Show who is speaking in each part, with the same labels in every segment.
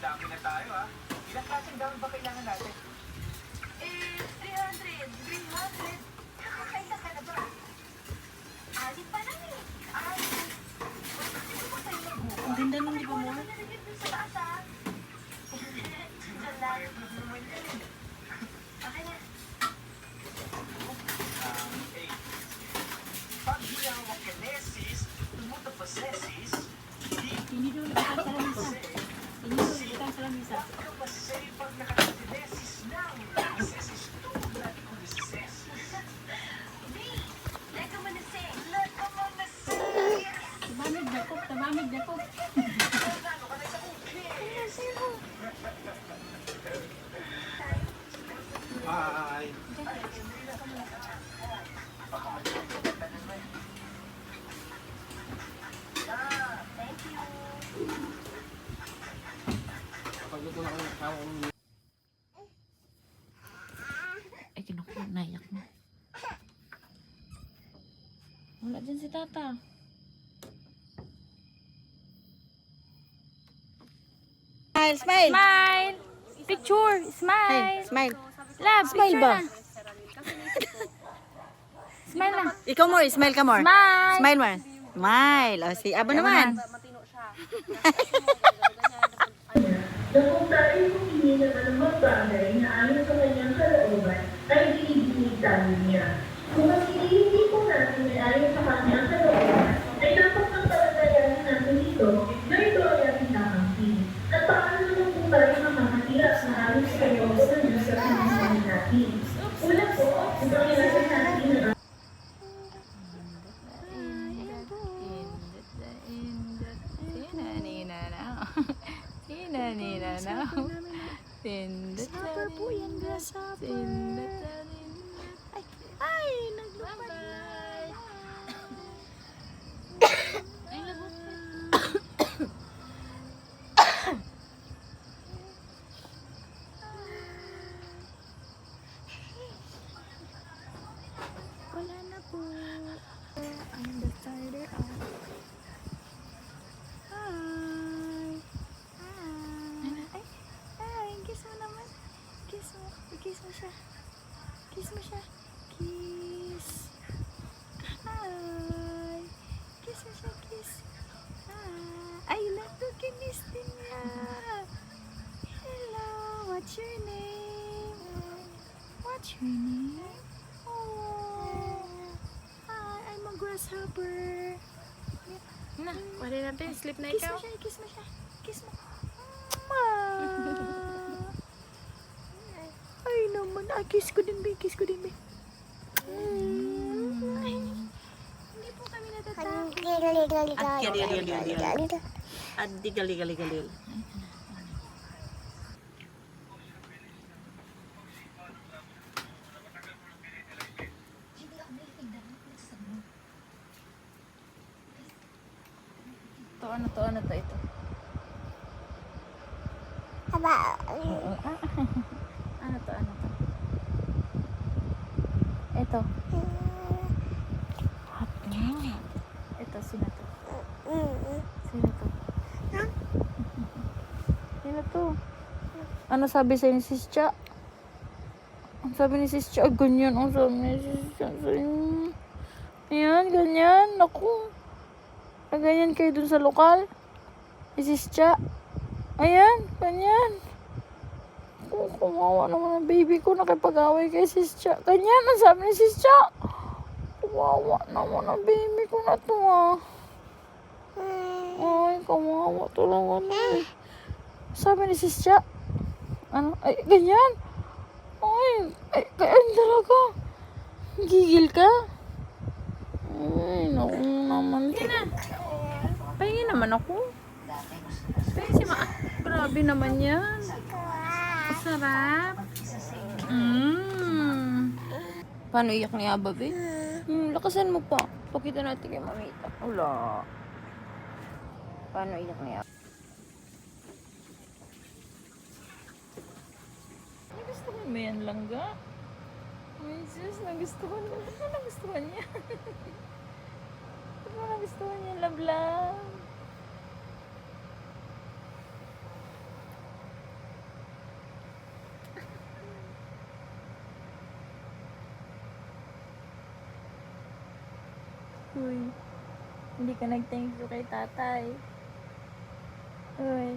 Speaker 1: dami na tayo ha. Ilang klaseng dami ba kailangan natin?
Speaker 2: 300. 300. Nakakaila ka na ba? Alit pa lang eh. Alit. Hindi mo tayo mag-buka.
Speaker 3: Ang ganda nun, di ba mo?
Speaker 2: Wala na rin dun sa taas ha. Diyan lang. Okay na.
Speaker 1: Eh, pag hinawak ka nesis, tumuto pa sesis,
Speaker 3: Hindi doon kita sa lamisa. Hindi doon kita sa lamisa.
Speaker 1: kapasay pag nakasinesis ng sesis tulad ko ni ses.
Speaker 2: Let ka muna sing. Let ka muna sing.
Speaker 3: Tumamig na ko, tumamig na ko.
Speaker 1: Ano ka na sa okay? Bye!
Speaker 2: Thank you.
Speaker 3: Ay, kinuko, nayak mo. Wala dyan si tata.
Speaker 4: Smile, smile.
Speaker 5: Smile! Picture! Smile!
Speaker 4: Hey, smile.
Speaker 5: Love,
Speaker 4: Smile
Speaker 5: picture
Speaker 4: ba?
Speaker 5: na. Smile na.
Speaker 4: Ikaw more, smile ka more.
Speaker 5: Smile!
Speaker 4: Smile more. Smile. O, si Abo naman.
Speaker 6: na kung tayo humingi naman ng mga bagay na ayon sa kanyang kalooban, ay binibigay tayo niya. Kung ang hinihingi po natin ay ayon sa kanyang kalooban, ay dapat ng talagayan natin ito na ito ay ating nakangkin. At paano naman po tayo makakatira sa ayon sa kalooban niya sa pinasahin natin? Una po, upang ilasan natin ang
Speaker 3: Supper po yan, supper. Ay, naglupad na. Ay, naglupad. Wala na po. I'm the starter of... Hi. Hi. Ay, kiss mo naman. Kiss mo. Kiss mo siya. Kiss mo siya. Kiss. Hi. Kiss mo siya, kiss. Hi. Ay, love to kinis din niya. Hello, what's your name? What's your name? Oh. Hi, I'm a grasshopper.
Speaker 5: Na, wala natin. Sleep na
Speaker 3: Kiss
Speaker 5: ikaw.
Speaker 3: mo siya, kiss mo siya. Kiss mo. Ay naman, ay kiss ko din, be. Kiss ko din, be. Ay, hindi po kami natatakot.
Speaker 4: Adi gali.
Speaker 3: Ano to, ito. Oo, ano to? Ito. Hot na. Ito, sino to? Sino to? Ano sabi sa'yo ni Sis Cha? Ang sabi ni Sis Cha, ganyan. Ang sabi ni Sis Cha sa'yo. Ayan, ganyan. Naku. Ganyan kayo dun sa lokal. Ni Sis Cha. Ayan, ganyan. Kumawa naman ang baby ko. Nakipag-away kay Sis Cha. Ganyan, ang sabi ni Sis Cha. Kumawa naman ang baby ko na to ah. Ay, kumawa talaga to eh. Sabi ni Sis Cha. Ano? Ay, ganyan. Ay, ganyan talaga. Gigil ka? Ay, naku naman. Pahingin naman ako. Pahingin si Ma. Grabe naman yan. Sarap. Paano iyak ni Aba, be? Lakasan mo pa. Pakita natin kay Mamita. Wala. Paano iyak ni Aba? Nagustuhan mo yan, langga? Ay, sis, nagustuhan mo. Ano nagustuhan niya? Ano nagustuhan niya, love? Uy. Hindi ka nag-thank you kay tatay. Uy.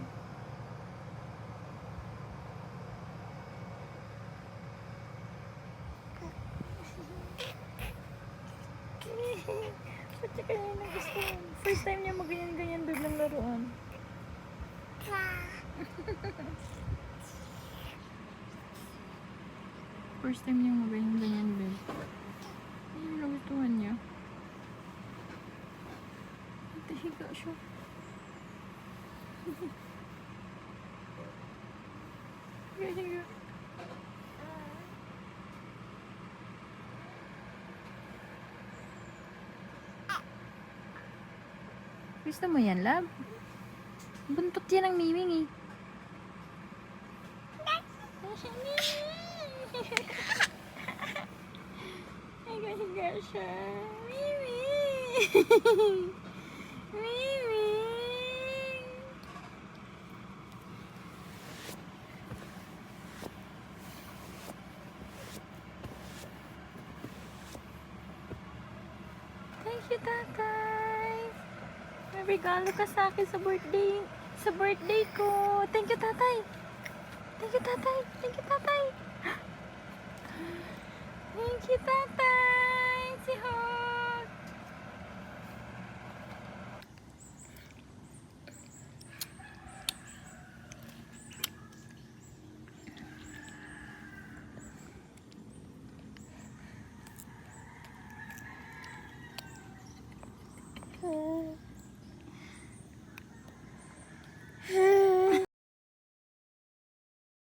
Speaker 3: Ba't siya kaya na gusto mo? First time niya mag-ganyan-ganyan doon ng laruan. First time niya mag-ganyan-ganyan doon. Ano yung nagustuhan niya? Nagtahiga siya. Higa-higa. Gusto mo yan, love? Buntot yan ang miming eh. Higa-higa siya. Mimi! Mimi! Thank you, tatay. May regalo ka sa akin sa birthday. Sa birthday ko. Thank you, tatay. Thank you, tatay. Thank you, tatay. Thank you, tatay. Si Ho.